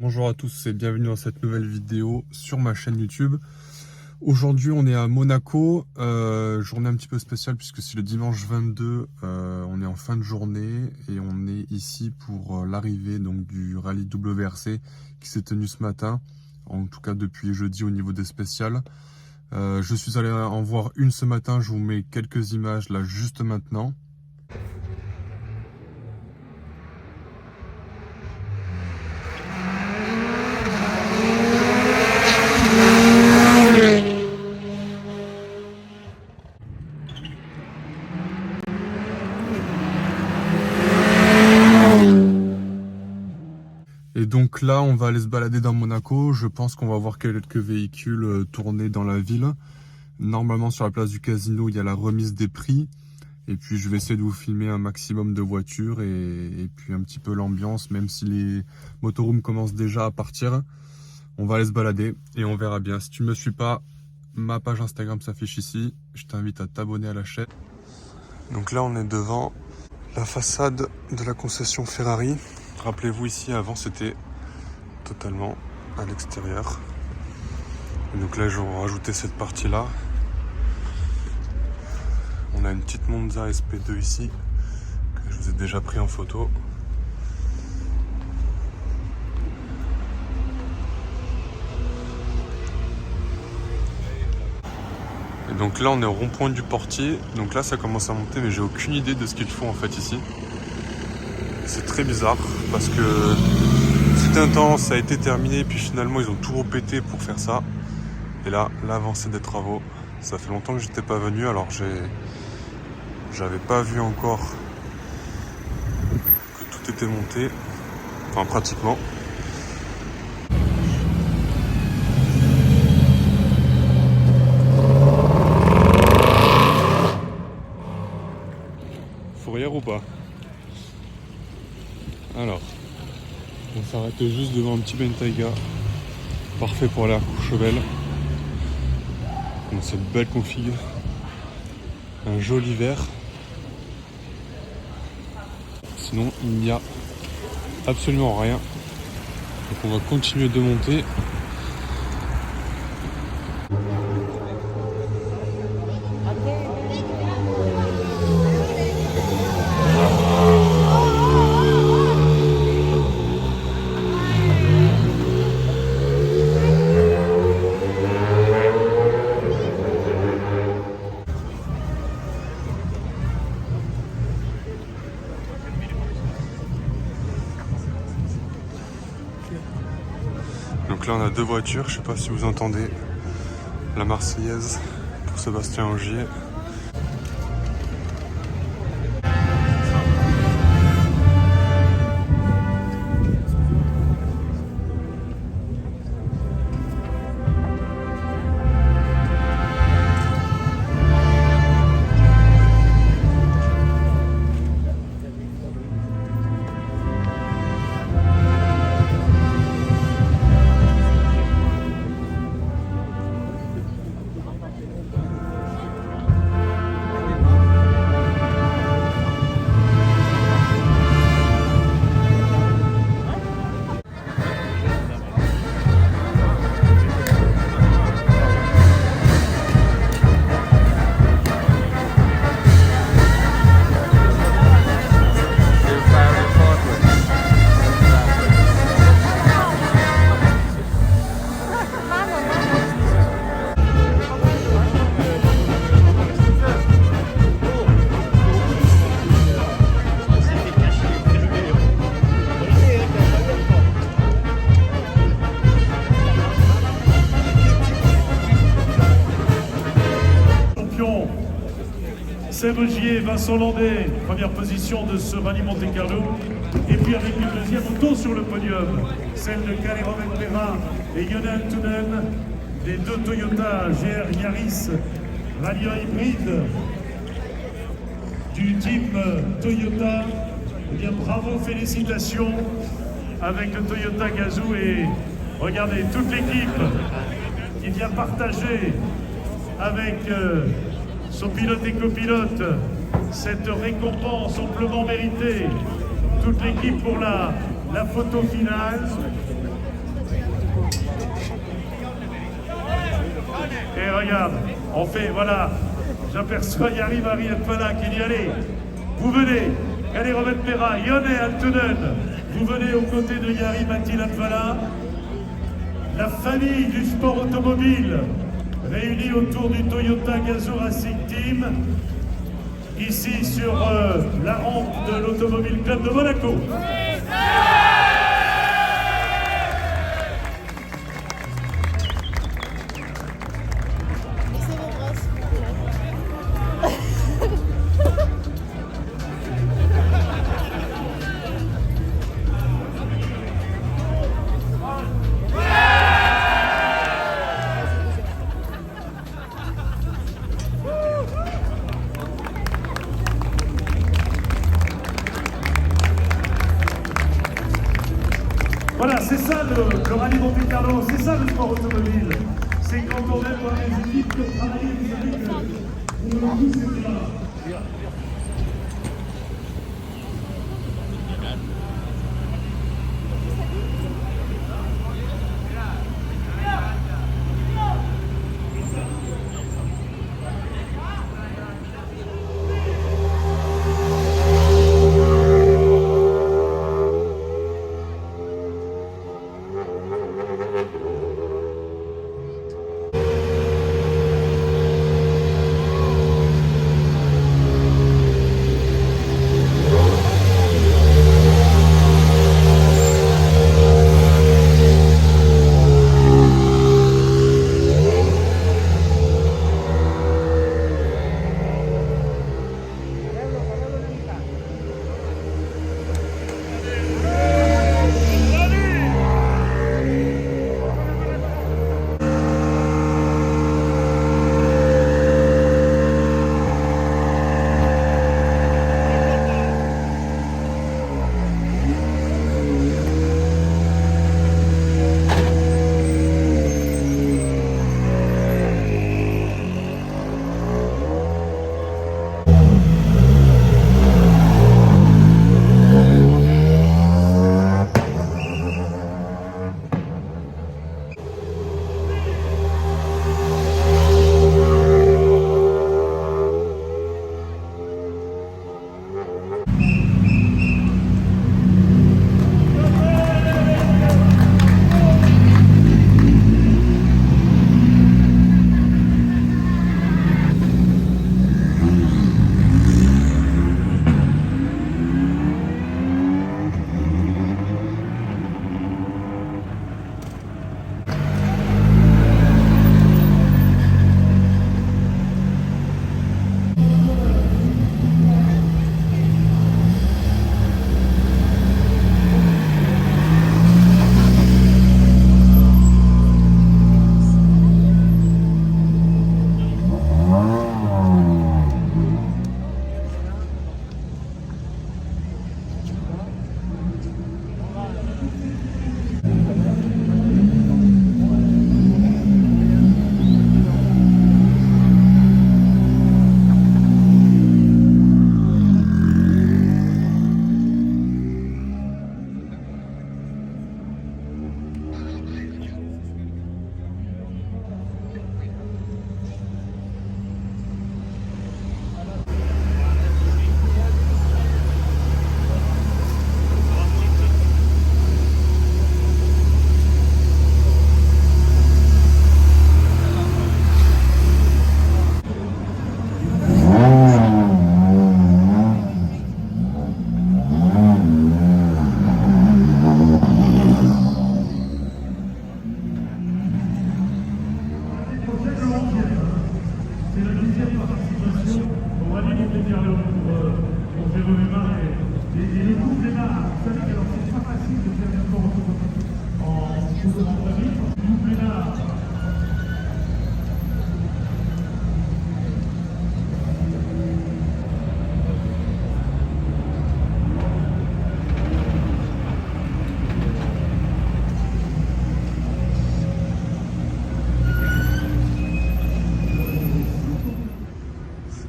Bonjour à tous et bienvenue dans cette nouvelle vidéo sur ma chaîne YouTube. Aujourd'hui on est à Monaco, journée un petit peu spéciale puisque c'est le dimanche 22, on est en fin de journée et on est ici pour l'arrivée donc du rallye WRC qui s'est tenu ce matin, en tout cas depuis jeudi au niveau des spéciales. Je suis allé en voir une ce matin, je vous mets quelques images là juste maintenant. Et donc là, on va aller se balader dans Monaco. Je pense qu'on va voir quelques véhicules tourner dans la ville. Normalement, sur la place du casino, il y a la remise des prix. Et puis, je vais essayer de vous filmer un maximum de voitures et puis un petit peu l'ambiance, même si les motorhomes commencent déjà à partir. On va aller se balader et on verra bien. Si tu ne me suis pas, ma page Instagram s'affiche ici. Je t'invite à t'abonner à la chaîne. Donc là, on est devant la façade de la concession Ferrari. Rappelez-vous, ici avant c'était totalement à l'extérieur. Donc là, je vais rajouter cette partie-là. On a une petite Monza SP2 ici, que je vous ai déjà pris en photo. Et donc là, on est au rond-point du Portier. Donc là, ça commence à monter, mais j'ai aucune idée de ce qu'ils font en fait ici. C'est très bizarre parce que tout un temps ça a été terminé puis finalement ils ont tout repété pour faire ça. Et là, l'avancée des travaux, ça fait longtemps que j'étais pas venu, alors j'avais pas vu encore que tout était monté, enfin pratiquement. Fourrière ou pas? Alors, on s'arrête juste devant un petit Bentayga, parfait pour aller à Courchevel. Dans cette belle config, un joli vert. Sinon, il n'y a absolument rien. Donc on va continuer de monter. Donc là on a deux voitures, je sais pas si vous entendez la Marseillaise pour Sébastien Ogier. Seb Ogier, Vincent Landais, première position de ce rallye Monte-Carlo. Et puis avec une deuxième auto sur le podium, celle de Calero Pera et Yonel Tunen, des deux Toyota GR Yaris Rallye hybride du team Toyota. Eh bien, bravo, félicitations avec le Toyota Gazoo et regardez toute l'équipe qui vient partager avec son pilote et copilote cette récompense amplement méritée. Toute l'équipe pour la photo finale. regarde, on fait, voilà, j'aperçois Jari Mari Latvala qui dit allez, vous venez, allez Robert Pera, Yone Altunen, vous venez aux côtés de Jari Matti Latvala, la famille du sport automobile réunie autour du Toyota Gazoo Racing Team, ici sur la rampe de l'Automobile Club de Monaco. Voilà, c'est ça le rallye Monte-Carlo, c'est ça le sport automobile. C'est quand on aime voir les équipes de travailler, vous savez que on tous c'est là.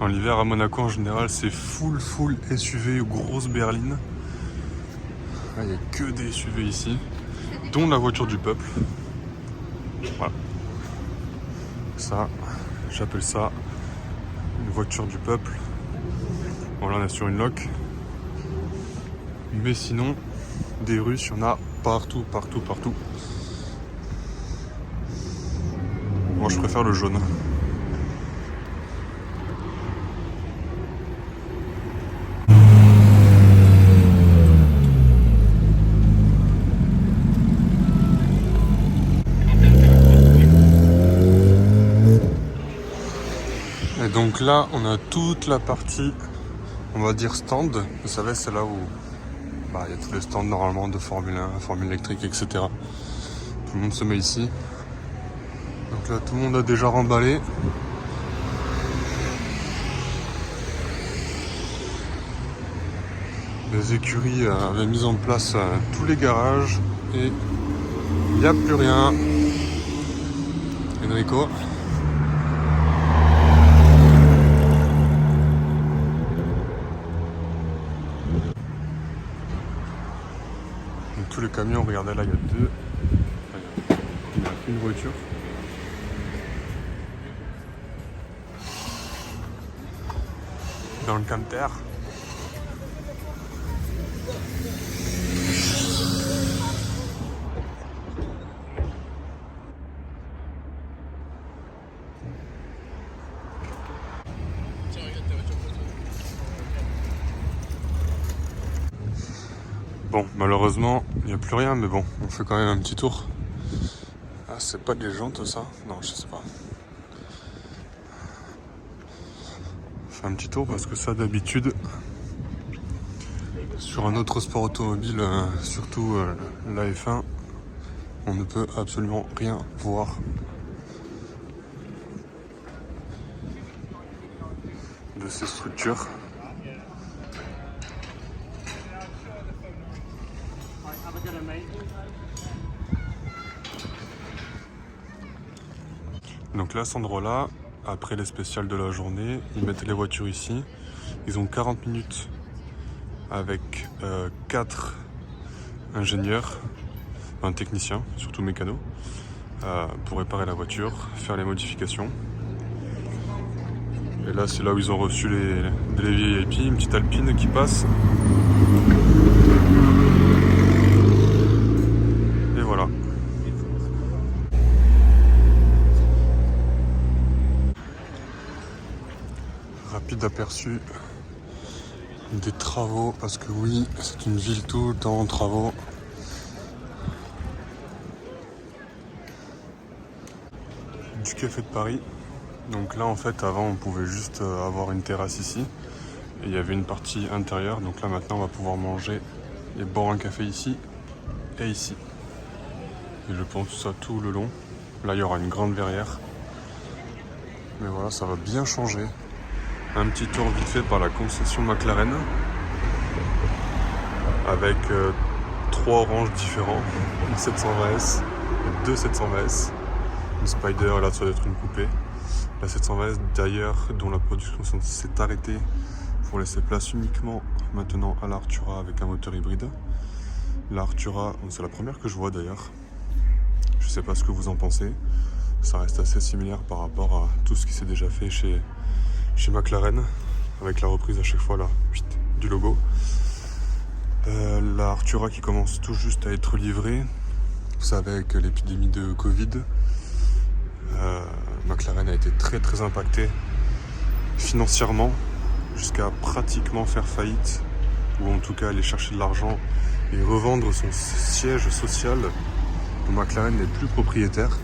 En l'hiver à Monaco en général c'est full SUV ou grosse berline. Il n'y a que des SUV ici, dont la voiture du peuple. Voilà. Ça. J'appelle ça une voiture du peuple. Bon là on est sur une loc. Mais sinon, des Russes, il y en a partout. Moi je préfère le jaune. Et donc là, on a toute la partie, on va dire stand. Vous savez, c'est là où il y a tous les stands normalement de Formule 1, Formule électrique, etc. Tout le monde se met ici. Donc là, tout le monde a déjà remballé. Les écuries avaient mis en place tous les garages et il n'y a plus rien. Enrico. Donc, tous les camions, regardez là, il y a deux. Il n'y a qu'une voiture. Dans le Canter. Bon, malheureusement, il n'y a plus rien, mais bon, on fait quand même un petit tour. Ah, c'est pas des jantes ça? Non, je sais pas. On fait un petit tour parce que ça, d'habitude, sur un autre sport automobile, surtout la F1, on ne peut absolument rien voir. De ces structures. Donc là, à cet endroit-là, après les spéciales de la journée, ils mettent les voitures ici. Ils ont 40 minutes avec 4 ingénieurs, un technicien, surtout mécano, pour réparer la voiture, faire les modifications. Et là, c'est là où ils ont reçu les VIP, une petite Alpine qui passe. Et voilà. Rapide aperçu des travaux, parce que oui, c'est une ville tout le temps en travaux. Du café de Paris. Donc là en fait avant on pouvait juste avoir une terrasse ici et il y avait une partie intérieure, donc là maintenant on va pouvoir manger et boire un café ici et ici. Et je pense ça tout le long. Là il y aura une grande verrière. Mais voilà, ça va bien changer. Un petit tour vite fait par la concession McLaren avec 3 oranges différents, une 720S, deux 720S, une Spider, là ça doit être une coupée. La 720S d'ailleurs, dont la production s'est arrêtée pour laisser place uniquement maintenant à l'Artura avec un moteur hybride. L'Artura, c'est la première que je vois d'ailleurs. Je sais pas ce que vous en pensez. Ça reste assez similaire par rapport à tout ce qui s'est déjà fait chez McLaren, avec la reprise à chaque fois là, du logo. La Artura qui commence tout juste à être livrée. Vous savez, avec l'épidémie de Covid, McLaren a été très impacté financièrement, jusqu'à pratiquement faire faillite, ou en tout cas aller chercher de l'argent et revendre son siège social, dont McLaren n'est plus propriétaire.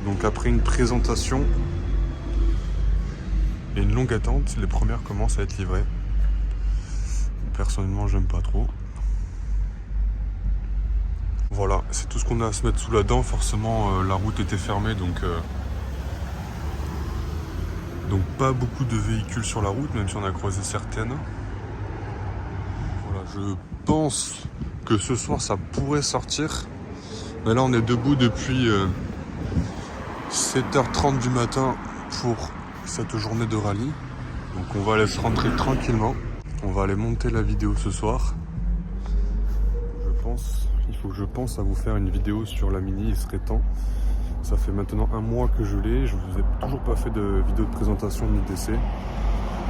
Donc après une présentation et une longue attente, les premières commencent à être livrées. Personnellement, j'aime pas trop. Voilà, c'est tout ce qu'on a à se mettre sous la dent. Forcément, la route était fermée, donc pas beaucoup de véhicules sur la route, même si on a croisé certaines. Voilà, je pense que ce soir, ça pourrait sortir. Mais là, on est debout depuis 7h30 du matin pour cette journée de rallye. Donc on va aller se rentrer tranquillement. On va aller monter la vidéo ce soir. Je pense Il faut que je pense à vous faire une vidéo sur la Mini, il serait temps. Ça fait maintenant un mois que je l'ai, je vous ai toujours pas fait de vidéo de présentation de l'IDC.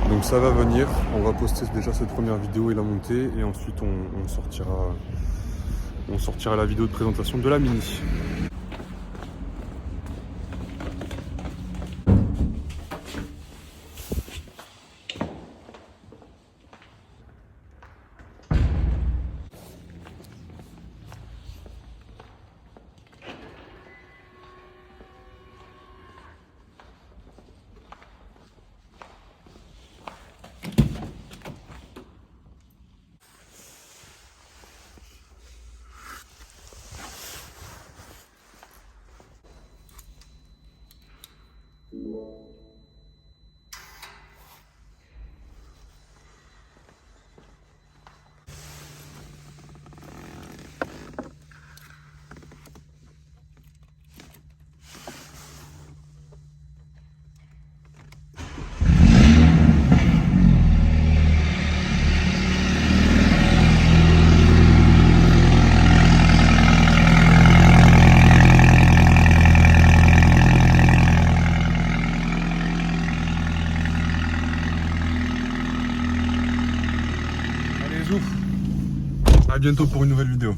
Donc ça va venir, on va poster déjà cette première vidéo et la monter, et ensuite on sortira la vidéo de présentation de la Mini. À bientôt pour une nouvelle vidéo.